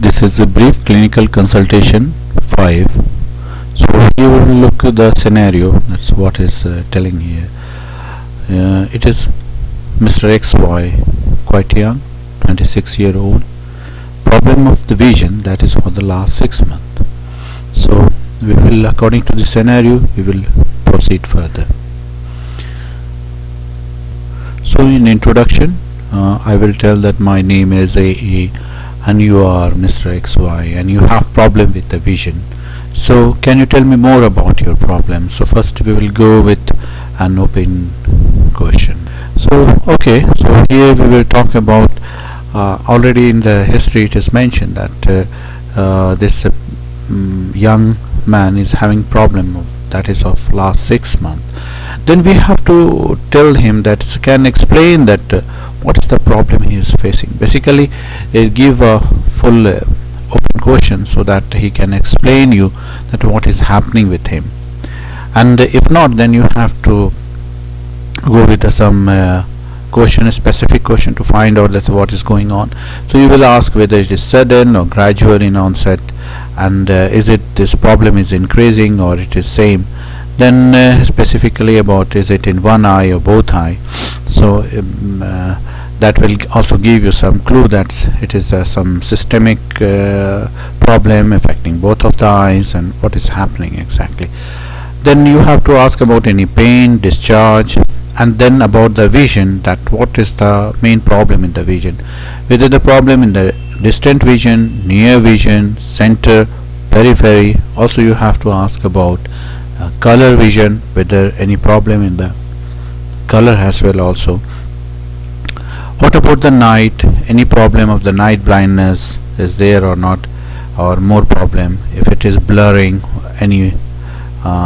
This is a brief clinical consultation 5. So here we will look at the scenario. That's what is telling here. It is Mr. XY, quite young, 26-year-old. Problem of the vision, that is for the last 6 months. So we will, according to the scenario, we will proceed further. So in introduction, I will tell that my name is AA and you are Mr. XY and you have problem with the vision. So can you tell me more about your problem? So first we will go with an open question. So here we will talk about already in the history it is mentioned that this young man is having problem that is of last 6 months. Then we have to tell him that can explain that what is the problem he is facing. Basically give a full open question so that he can explain you that what is happening with him, and if not, then you have to go with some question, a specific question, to find out that what is going on. So you will ask whether it is sudden or gradual in onset, and is it this problem is increasing or it is same. Then specifically about is it in one eye or both eye. So that will also give you some clue that it is some systemic problem affecting both of the eyes and what is happening exactly. Then you have to ask about any pain, discharge, and then about the vision, that what is the main problem in the vision, whether the problem in the distant vision, near vision, center, periphery. Also you have to ask about color vision, whether any problem in the color as well. Also what about the night, any problem of the night blindness is there or not, or more problem if it is blurring, any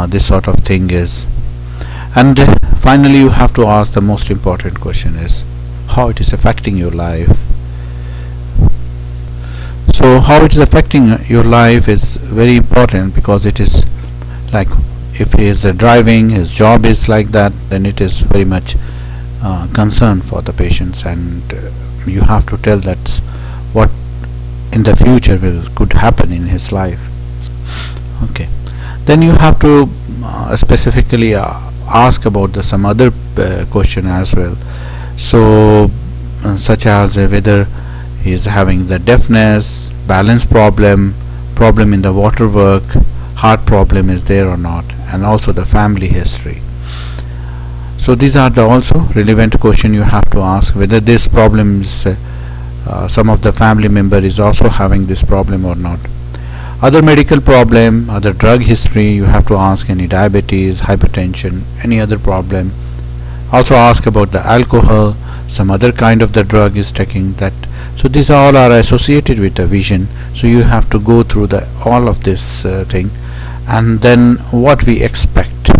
this sort of thing is. And finally you have to ask the most important question is how it is affecting your life. So how it is affecting your life is very important, because it is like if he is driving, his job is like that, then it is very much concern for the patients, and you have to tell that what in the future could happen in his life. Okay, then you have to specifically ask about some other question as well. So such as whether he is having the deafness, balance problem in the water work, heart problem is there or not, and also the family history. So these are the also relevant question you have to ask, whether this problem is some of the family member is also having this problem or not. Other medical problem, other drug history, you have to ask any diabetes, hypertension, any other problem. Also ask about the alcohol, some other kind of the drug is taking that. So these all are associated with the vision. So you have to go through all of this thing, and then what we expect.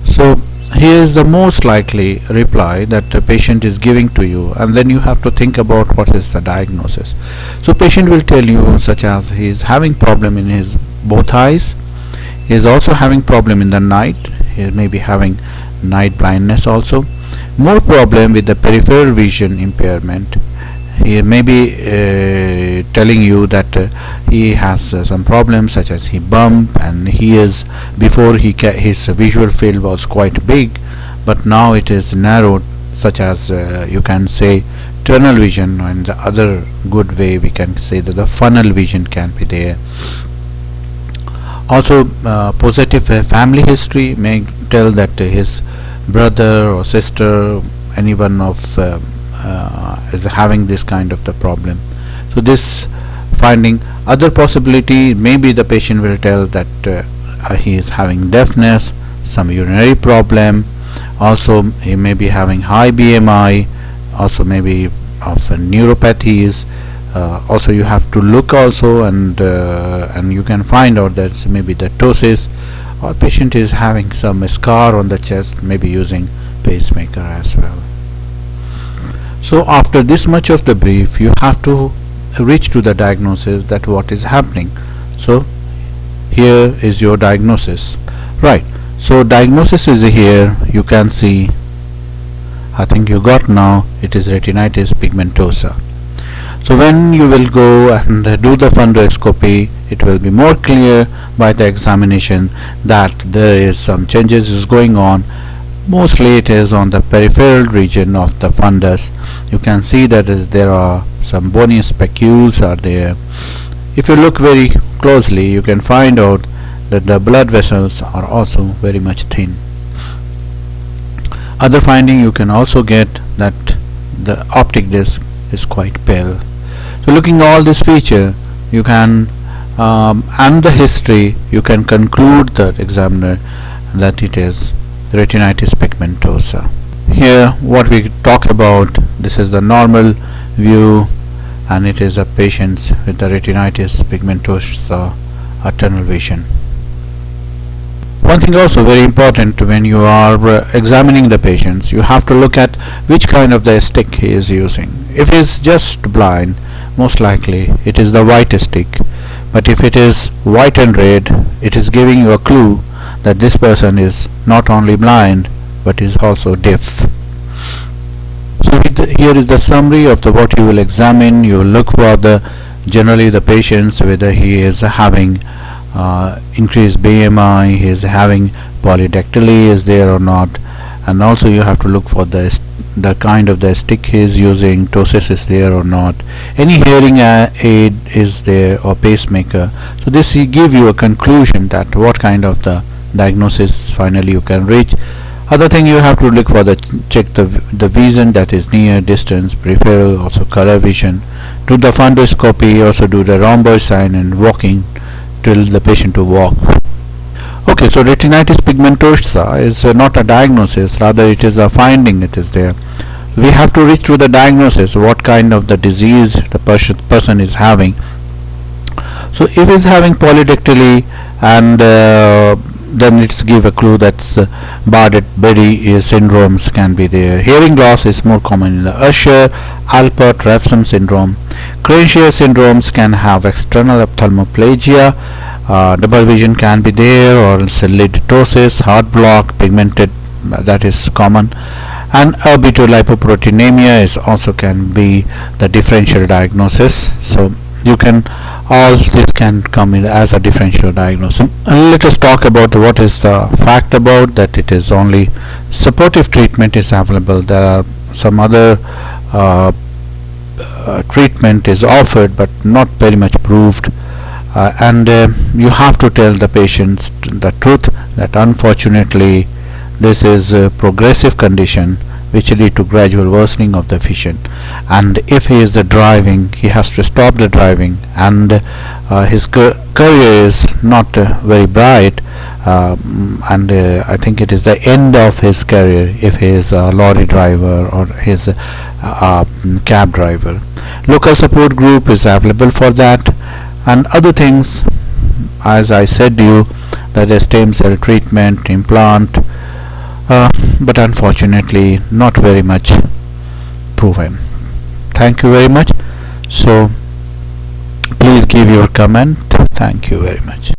So here is the most likely reply that the patient is giving to you, and then you have to think about what is the diagnosis. So patient will tell you such as he is having problem in his both eyes, he is also having problem in the night, he may be having night blindness also, more problem with the peripheral vision impairment. He may be telling you that he has some problems such as he bumped, and he is before his visual field was quite big, but now it is narrowed, such as you can say tunnel vision, and the other good way we can say that the funnel vision can be there. Also positive family history may tell that his brother or sister, anyone of is having this kind of the problem. So this finding. Other possibility, maybe the patient will tell that he is having deafness, some urinary problem, also he may be having high BMI, also maybe of neuropathies. Also you have to look also, and you can find out that maybe the ptosis, or patient is having some scar on the chest, maybe using pacemaker as well. So after this much of the brief, you have to reach to the diagnosis that what is happening. So here is your diagnosis, right? So diagnosis is here, you can see, I think you got now, it is retinitis pigmentosa. So when you will go and do the fundoscopy, it will be more clear by the examination that there is some changes is going on. Mostly it is on the peripheral region of the fundus. You can see that there are some bony spicules are there. If you look very closely, you can find out that the blood vessels are also very much thin. Other finding, you can also get that the optic disc is quite pale. So looking at all this feature, you can and the history, you can conclude the examiner that it is retinitis pigmentosa. Here what we talk about, this is the normal view, and it is a patient with the retinitis pigmentosa tunnel vision. One thing also very important when you are examining the patients, you have to look at which kind of the stick he is using. If he is just blind, most likely it is the white stick, but if it is white and red, it is giving you a clue that this person is not only blind but is also deaf. So here is the summary of what you will examine. You will look for generally the patients, whether he is having increased BMI, he is having polydactyly is there or not, and also you have to look for the kind of the stick he is using, ptosis is there or not, any hearing aid is there or pacemaker. So this will give you a conclusion that what kind of the diagnosis finally you can reach. Other thing, you have to look for check the vision, that is near, distance, peripheral, also color vision. Do the fundoscopy, also do the rhomboid sign and walking, till the patient to walk. Okay, so retinitis pigmentosa is not a diagnosis, rather it is a finding. It is there. We have to reach to the diagnosis, what kind of the disease the person is having. So if he is having polydactyly, and then it's give a clue that Bardet-Biedl syndromes can be there. Hearing loss is more common in the Usher, Alpert-Refsum syndrome. Crane-Share syndromes can have external ophthalmoplegia. Double vision can be there, or lidtosis, heart block, pigmented, that is common. And lipoproteinemia is also can be the differential diagnosis. So you can, all this can come in as a differential diagnosis. Let us talk about what is the fact about that. It is only supportive treatment is available. There are some other treatment is offered but not very much proved, and you have to tell the patients the truth that unfortunately this is a progressive condition which lead to gradual worsening of the vision, and if he is driving, he has to stop the driving, and his career is not very bright, and I think it is the end of his career if he is a lorry driver or his cab driver. Local support group is available for that, and other things, as I said to you, that is stem cell treatment, implant, but unfortunately not very much proven. Thank you very much. So please give your comment. Thank you very much.